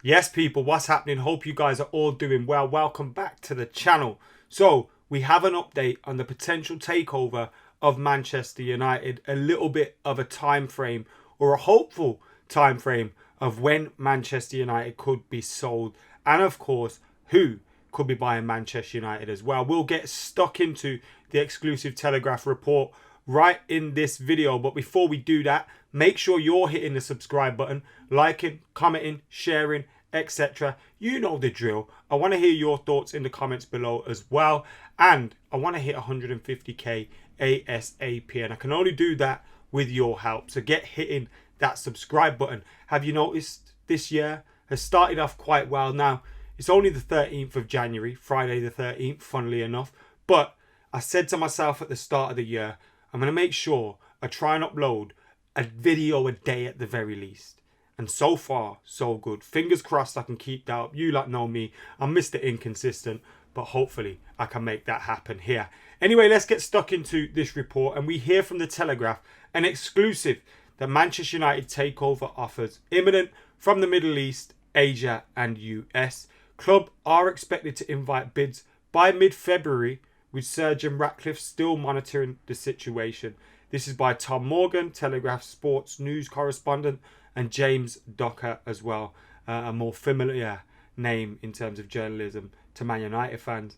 Yes, people, what's happening? Hope you guys are all doing well. Welcome back to the channel. So, we have an update on the potential takeover of Manchester United, a little bit of a time frame or a hopeful time frame of when Manchester United could be sold, and of course, who could be buying Manchester United as well. We'll get stuck into the exclusive Telegraph report right in this video, but before we do that, make sure you're hitting the subscribe button, liking, commenting, sharing, etc. You know the drill. I want to hear your thoughts in the comments below as well, and I want to hit 150k ASAP, and I can only do that with your help. So get hitting that subscribe button. Have you noticed this year has started off quite well? Now it's only the 13th of January, Friday the 13th, funnily enough, but I said to myself at the start of the year, I'm going to make sure I try and upload a video a day at the very least. And so far, so good. Fingers crossed I can keep that up. You lot know me. I'm Mr. Inconsistent, but hopefully I can make that happen here. Anyway, let's get stuck into this report. And we hear from the Telegraph an exclusive that Manchester United takeover offers imminent from the Middle East, Asia and US. Club are expected to invite bids by mid-February, with Sir Jim Ratcliffe still monitoring the situation. This is by Tom Morgan, Telegraph Sports News correspondent, and James Docker as well, a more familiar name in terms of journalism to Man United fans.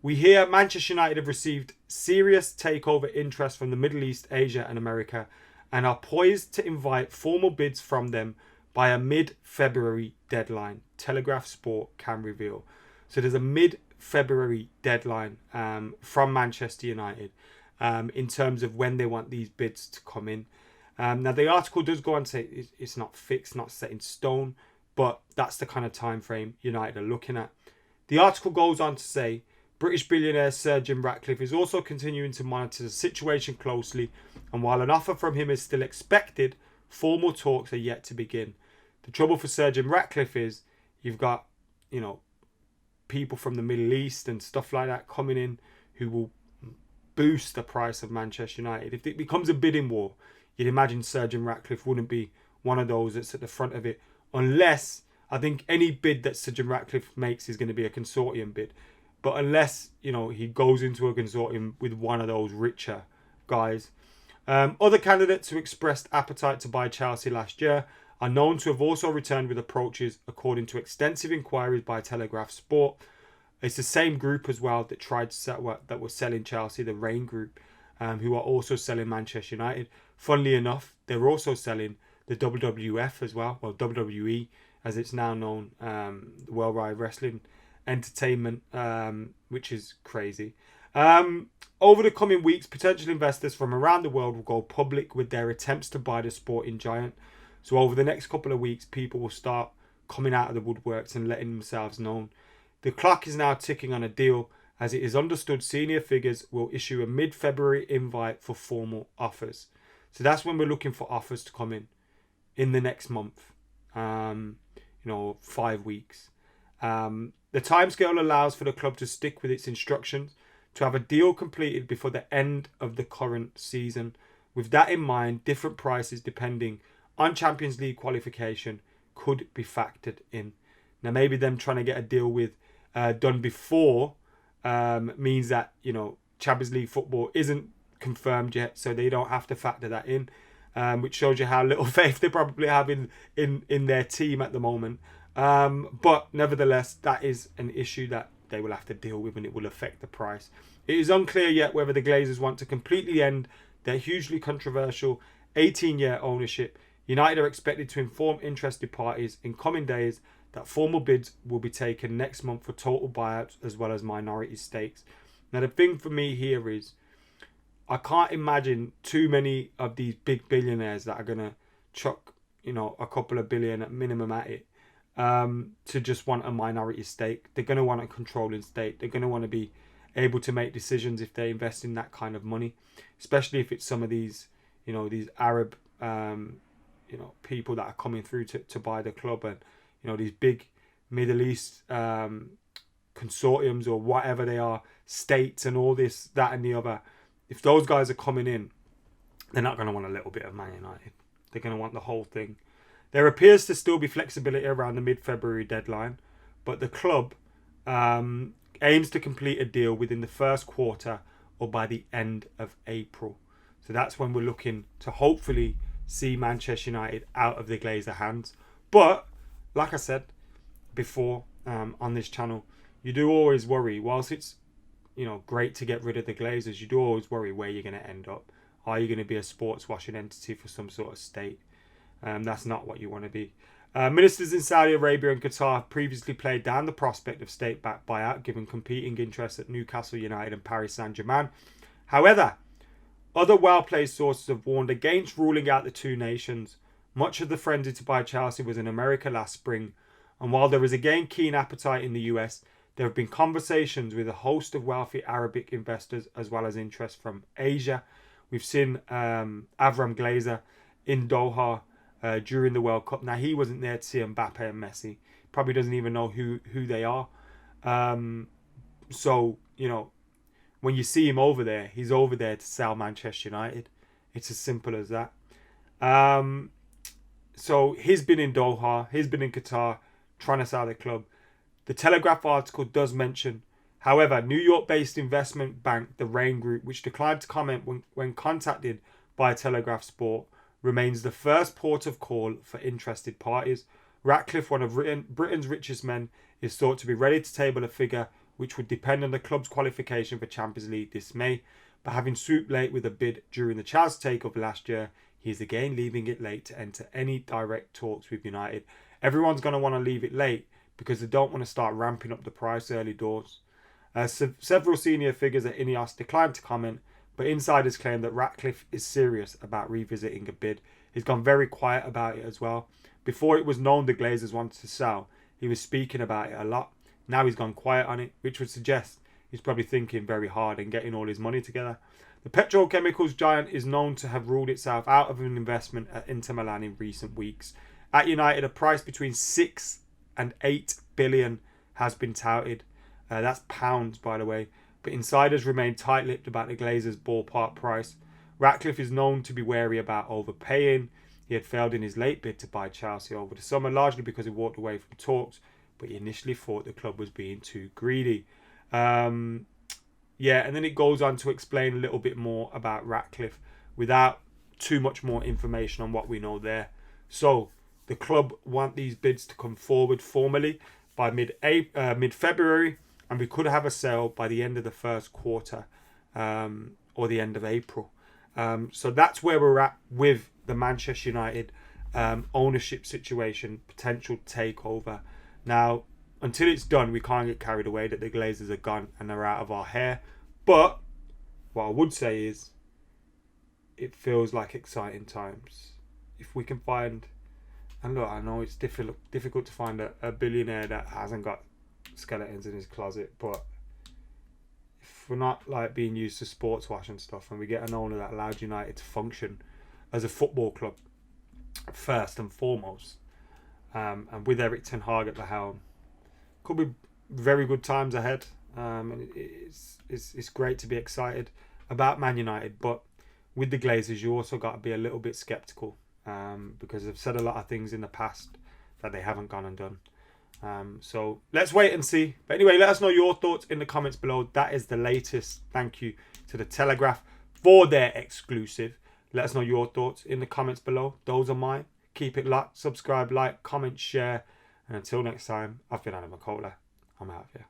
We hear Manchester United have received serious takeover interest from the Middle East, Asia and America, and are poised to invite formal bids from them by a mid-February deadline, Telegraph Sport can reveal. So there's a mid-February deadline from Manchester United in terms of when they want these bids to come in. Now, the article does go on to say it's not fixed, not set in stone, but that's the kind of time frame United are looking at. The article goes on to say British billionaire Sir Jim Ratcliffe is also continuing to monitor the situation closely, and while an offer from him is still expected, formal talks are yet to begin. The trouble for Sir Jim Ratcliffe is you've got, people from the Middle East and stuff like that coming in who will boost the price of Manchester United. If it becomes a bidding war, you'd imagine Sir Jim Ratcliffe wouldn't be one of those that's at the front of it, unless, I think any bid that Sir Jim Ratcliffe makes is going to be a consortium bid. But unless, he goes into a consortium with one of those richer guys. Other candidates who expressed appetite to buy Chelsea last year are known to have also returned with approaches, according to extensive inquiries by Telegraph Sport. It's the same group as well that tried to sell, that was selling Chelsea, the Rain Group, who are also selling Manchester United. Funnily enough, they're also selling the WWF as well, well, WWE as it's now known, the Worldwide Wrestling Entertainment, which is crazy. Over the coming weeks, potential investors from around the world will go public with their attempts to buy the sporting giant. So over the next couple of weeks, people will start coming out of the woodworks and letting themselves known. The clock is now ticking on a deal, as it is understood senior figures will issue a mid-February invite for formal offers. So that's when we're looking for offers to come in the next month, 5 weeks. The timescale allows for the club to stick with its instructions to have a deal completed before the end of the current season. With that in mind, different prices depending on Champions League qualification could be factored in. Now, maybe them trying to get a deal with done before means that Champions League football isn't confirmed yet, so they don't have to factor that in, which shows you how little faith they probably have in their team at the moment. But nevertheless, that is an issue that they will have to deal with, and it will affect the price. It is unclear yet whether the Glazers want to completely end their hugely controversial 18-year ownership. United are expected to inform interested parties in coming days that formal bids will be taken next month for total buyouts as well as minority stakes. Now, the thing for me here is I can't imagine too many of these big billionaires that are going to chuck, a couple of billion at minimum at it to just want a minority stake. They're going to want a controlling stake. They're going to want to be able to make decisions if they invest in that kind of money, especially if it's some of these, these Arab people that are coming through to buy the club, and these big Middle East consortiums or whatever they are, states and all this, that and the other. If those guys are coming in, they're not going to want a little bit of Man United. They're going to want the whole thing. There appears to still be flexibility around the mid-February deadline, but the club aims to complete a deal within the first quarter or by the end of April. So that's when we're looking to hopefully see Manchester United out of the Glazer hands. But like I said before on this channel, you do always worry, whilst it's great to get rid of the Glazers, you do always worry where you're going to end up. Are you going to be a sports washing entity for some sort of state? That's not what you want to be. Ministers in Saudi Arabia and Qatar have previously played down the prospect of state-backed buyout, given competing interests at Newcastle United and Paris Saint-Germain. However, other well-placed sources have warned against ruling out the two nations. Much of the frenzy to buy Chelsea was in America last spring, and while there is again keen appetite in the US, there have been conversations with a host of wealthy Arabic investors as well as interest from Asia. We've seen Avram Glazer in Doha during the World Cup. Now, he wasn't there to see Mbappe and Messi. Probably doesn't even know who they are. So, when you see him over there, he's over there to sell Manchester United. It's as simple as that. So he's been in Doha, he's been in Qatar, trying to sell the club. The Telegraph article does mention, however, New York-based investment bank, the Rain Group, which declined to comment when contacted by Telegraph Sport, remains the first port of call for interested parties. Ratcliffe, one of Britain's richest men, is thought to be ready to table a figure which would depend on the club's qualification for Champions League this May. But having swooped late with a bid during the Utd Takeover last year, he is again leaving it late to enter any direct talks with United. Everyone's going to want to leave it late because they don't want to start ramping up the price early doors. Several senior figures at Ineos declined to comment, but insiders claim that Ratcliffe is serious about revisiting a bid. He's gone very quiet about it as well. Before it was known the Glazers wanted to sell, he was speaking about it a lot. Now he's gone quiet on it, which would suggest he's probably thinking very hard and getting all his money together. The petrochemicals giant is known to have ruled itself out of an investment at Inter Milan in recent weeks. At United, a price between 6 and 8 billion has been touted. That's pounds, by the way. But insiders remain tight-lipped about the Glazers' ballpark price. Ratcliffe is known to be wary about overpaying. He had failed in his late bid to buy Chelsea over the summer, largely because he walked away from talks, but he initially thought the club was being too greedy. And then it goes on to explain a little bit more about Ratcliffe without too much more information on what we know there. So the club want these bids to come forward formally by mid-February, and we could have a sale by the end of the first quarter or the end of April. So that's where we're at with the Manchester United ownership situation, potential takeover. Now, until it's done, we can't get carried away that the Glazers are gone and they're out of our hair. But what I would say is it feels like exciting times. If we can find, and look, I know it's difficult to find a billionaire that hasn't got skeletons in his closet, but if we're not being used to sports wash and stuff, and we get an owner that allows United to function as a football club first and foremost, and with Erik ten Hag at the helm, could be very good times ahead. And it's great to be excited about Man United, but with the Glazers, you also got to be a little bit sceptical because they've said a lot of things in the past that they haven't gone and done. So let's wait and see. But anyway, let us know your thoughts in the comments below. That is the latest. Thank you to the Telegraph for their exclusive. Let us know your thoughts in the comments below. Those are mine. Keep it locked. Subscribe, like, comment, share. And until next time, I've been Adam McKola. I'm out of here.